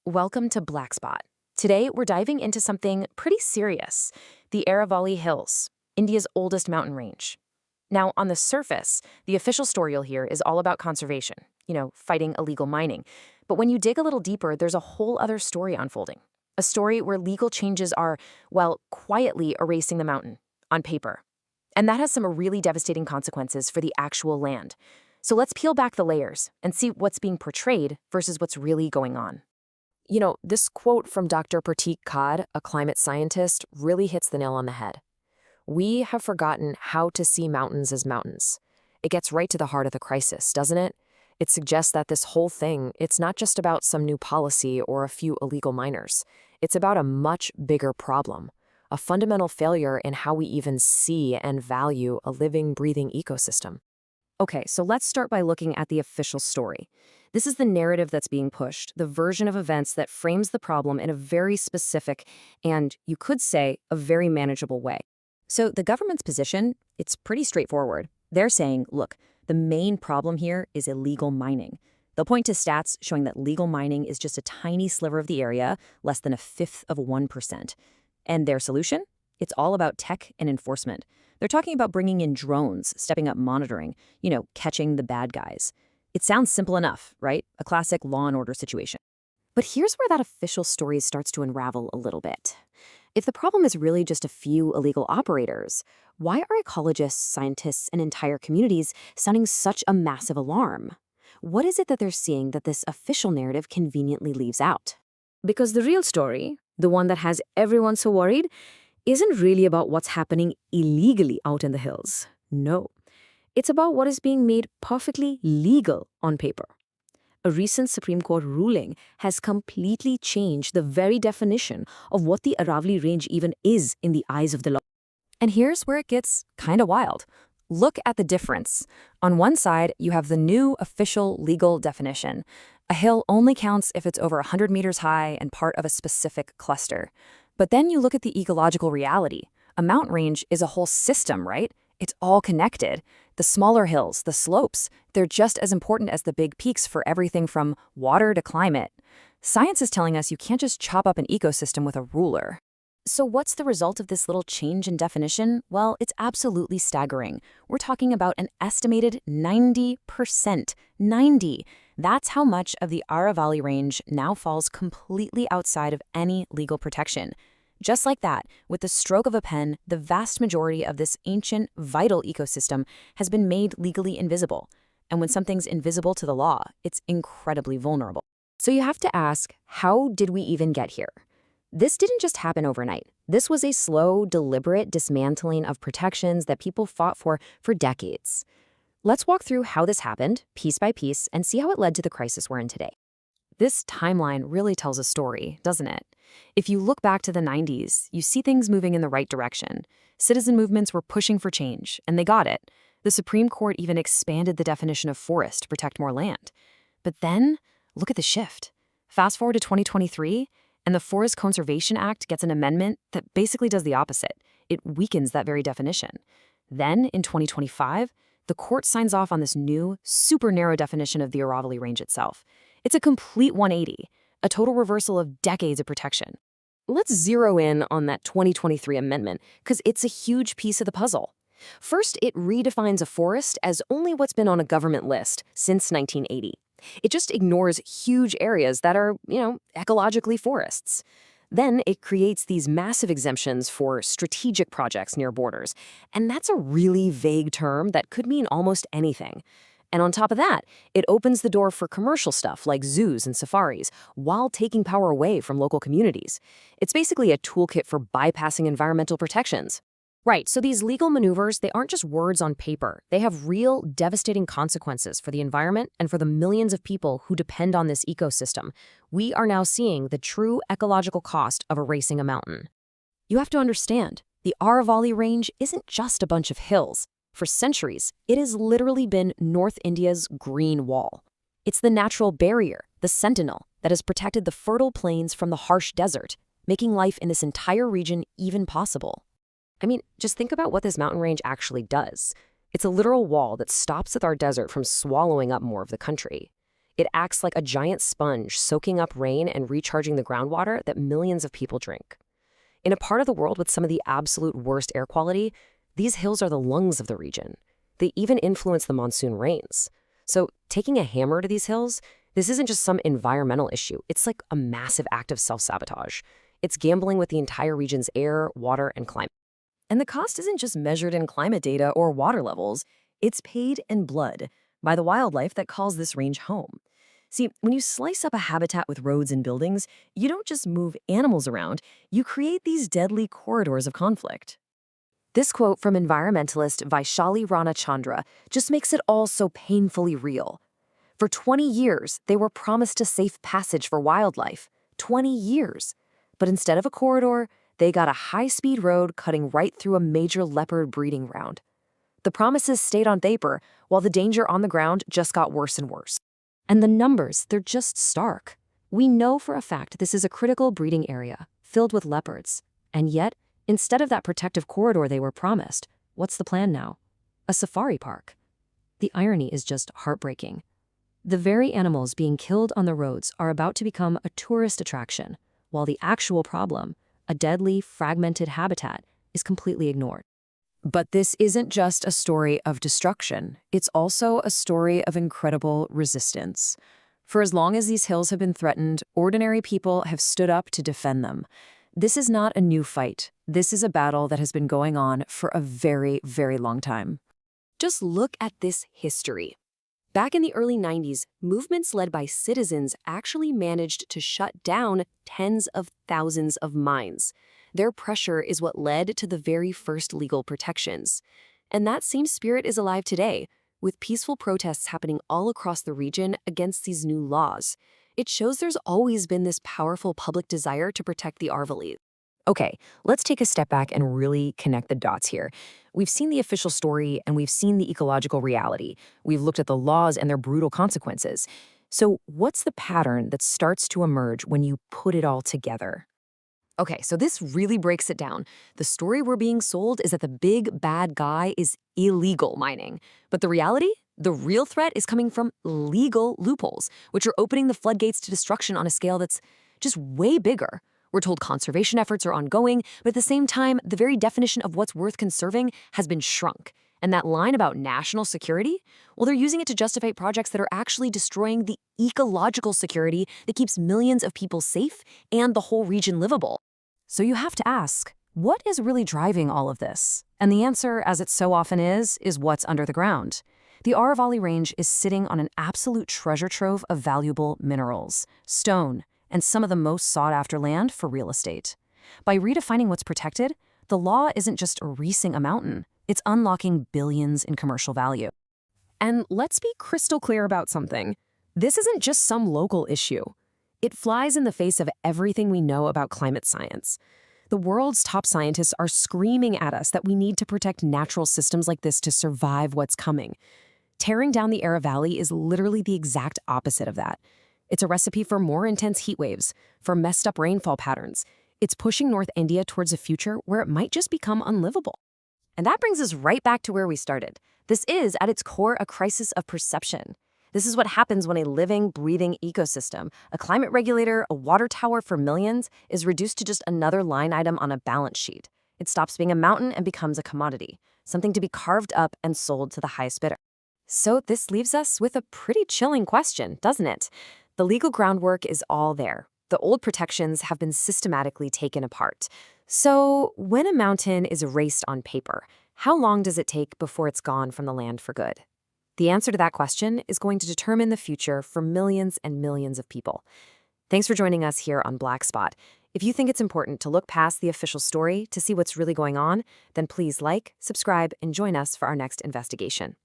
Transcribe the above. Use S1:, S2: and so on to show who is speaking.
S1: Welcome to Black Spot. Today, we're diving into something pretty serious, the Aravalli Hills, India's oldest mountain range. Now, on the surface, the official story you'll hear is all about conservation, fighting illegal mining. But when you dig a little deeper, there's a whole other story unfolding. A story where legal changes are, well, quietly erasing the mountain, on paper. And that has some really devastating consequences for the actual land. So let's peel back the layers and see what's being portrayed versus what's really going on. This quote from Dr. Pratik Kad, a climate scientist, really hits the nail on the head. We have forgotten how to see mountains as mountains. It gets right to the heart of the crisis, doesn't it? It suggests that this whole thing, it's not just about some new policy or a few illegal miners. It's about a much bigger problem, a fundamental failure in how we even see and value a living, breathing ecosystem. Okay, so let's start by looking at the official story. This is the narrative that's being pushed, the version of events that frames the problem in a very specific and, you could say, a very manageable way. So the government's position, it's pretty straightforward. They're saying, look, the main problem here is illegal mining. They'll point to stats showing that legal mining is just a tiny sliver of the area, less than 1/5 of 1%. And their solution? It's all about tech and enforcement. They're talking about bringing in drones, stepping up monitoring, catching the bad guys. It sounds simple enough, right? A classic law and order situation. But here's where that official story starts to unravel a little bit. If the problem is really just a few illegal operators, why are ecologists, scientists, and entire communities sounding such a massive alarm? What is it that they're seeing that this official narrative conveniently leaves out?
S2: Because the real story, the one that has everyone so worried, isn't really about what's happening illegally out in the hills. No. It's about what is being made perfectly legal on paper. A recent Supreme Court ruling has completely changed the very definition of what the Aravalli Range even is in the eyes of the law.
S1: And here's where it gets kind of wild. Look at the difference. On one side, you have the new official legal definition. A hill only counts if it's over 100 meters high and part of a specific cluster. But then you look at the ecological reality. A mountain range is a whole system, right? It's all connected. The smaller hills, the slopes, they're just as important as the big peaks for everything from water to climate. Science is telling us you can't just chop up an ecosystem with a ruler. So what's the result of this little change in definition? Well, it's absolutely staggering. We're talking about an estimated 90%. 90. That's how much of the Aravalli Range now falls completely outside of any legal protection. Just like that, with the stroke of a pen, the vast majority of this ancient, vital ecosystem has been made legally invisible. And when something's invisible to the law, it's incredibly vulnerable. So you have to ask, how did we even get here? This didn't just happen overnight. This was a slow, deliberate dismantling of protections that people fought for decades. Let's walk through how this happened, piece by piece, and see how it led to the crisis we're in today. This timeline really tells a story, doesn't it? If you look back to the 90s, you see things moving in the right direction. Citizen movements were pushing for change, and they got it. The Supreme Court even expanded the definition of forest to protect more land. But then, look at the shift. Fast forward to 2023, and the Forest Conservation Act gets an amendment that basically does the opposite. It weakens that very definition. Then, in 2025, the court signs off on this new, super narrow definition of the Aravalli Range itself. It's a complete 180, a total reversal of decades of protection. Let's zero in on that 2023 amendment, because it's a huge piece of the puzzle. First, it redefines a forest as only what's been on a government list since 1980. It just ignores huge areas that are, ecologically forests. Then it creates these massive exemptions for strategic projects near borders. And that's a really vague term that could mean almost anything. And on top of that, it opens the door for commercial stuff like zoos and safaris, while taking power away from local communities. It's basically a toolkit for bypassing environmental protections. Right, so these legal maneuvers, they aren't just words on paper. They have real, devastating consequences for the environment and for the millions of people who depend on this ecosystem. We are now seeing the true ecological cost of erasing a mountain. You have to understand, the Aravalli Range isn't just a bunch of hills. For centuries, it has literally been North India's green wall. It's the natural barrier, the sentinel, that has protected the fertile plains from the harsh desert, making life in this entire region even possible. I mean, just think about what this mountain range actually does. It's a literal wall that stops our desert from swallowing up more of the country. It acts like a giant sponge, soaking up rain and recharging the groundwater that millions of people drink. In a part of the world with some of the absolute worst air quality, these hills are the lungs of the region. They even influence the monsoon rains. So taking a hammer to these hills, this isn't just some environmental issue. It's like a massive act of self-sabotage. It's gambling with the entire region's air, water, and climate. And the cost isn't just measured in climate data or water levels. It's paid in blood by the wildlife that calls this range home. See, when you slice up a habitat with roads and buildings, you don't just move animals around, you create these deadly corridors of conflict. This quote from environmentalist Vaishali Ranachandra just makes it all so painfully real. For 20 years, they were promised a safe passage for wildlife. 20 years. But instead of a corridor, they got a high-speed road cutting right through a major leopard breeding ground. The promises stayed on paper, while the danger on the ground just got worse and worse. And the numbers, they're just stark. We know for a fact this is a critical breeding area, filled with leopards. And yet, instead of that protective corridor they were promised, what's the plan now? A safari park. The irony is just heartbreaking. The very animals being killed on the roads are about to become a tourist attraction, while the actual problem, a deadly, fragmented habitat, is completely ignored. But this isn't just a story of destruction. It's also a story of incredible resistance. For as long as these hills have been threatened, ordinary people have stood up to defend them. This is not a new fight. This is a battle that has been going on for a very, very long time. Just look at this history. Back in the early 90s, movements led by citizens actually managed to shut down tens of thousands of mines. Their pressure is what led to the very first legal protections. And that same spirit is alive today, with peaceful protests happening all across the region against these new laws. It shows there's always been this powerful public desire to protect the Aravalli. Okay, let's take a step back and really connect the dots here. We've seen the official story and we've seen the ecological reality. We've looked at the laws and their brutal consequences. So what's the pattern that starts to emerge when you put it all together? Okay, so this really breaks it down. The story we're being sold is that the big bad guy is illegal mining. But the reality? The real threat is coming from legal loopholes, which are opening the floodgates to destruction on a scale that's just way bigger. We're told conservation efforts are ongoing, but at the same time, the very definition of what's worth conserving has been shrunk. And that line about national security? Well, they're using it to justify projects that are actually destroying the ecological security that keeps millions of people safe and the whole region livable. So you have to ask, what is really driving all of this? And the answer, as it so often is what's under the ground. The Aravalli Range is sitting on an absolute treasure trove of valuable minerals, stone, and some of the most sought-after land for real estate. By redefining what's protected, the law isn't just erasing a mountain, it's unlocking billions in commercial value. And let's be crystal clear about something. This isn't just some local issue. It flies in the face of everything we know about climate science. The world's top scientists are screaming at us that we need to protect natural systems like this to survive what's coming. Tearing down the Aravalli is literally the exact opposite of that. It's a recipe for more intense heat waves, for messed up rainfall patterns. It's pushing North India towards a future where it might just become unlivable. And that brings us right back to where we started. This is, at its core, a crisis of perception. This is what happens when a living, breathing ecosystem, a climate regulator, a water tower for millions, is reduced to just another line item on a balance sheet. It stops being a mountain and becomes a commodity, something to be carved up and sold to the highest bidder. So this leaves us with a pretty chilling question, doesn't it? The legal groundwork is all there. The old protections have been systematically taken apart. So when a mountain is erased on paper, how long does it take before it's gone from the land for good? The answer to that question is going to determine the future for millions and millions of people. Thanks for joining us here on Black Spot. If you think it's important to look past the official story to see what's really going on, then please like, subscribe, and join us for our next investigation.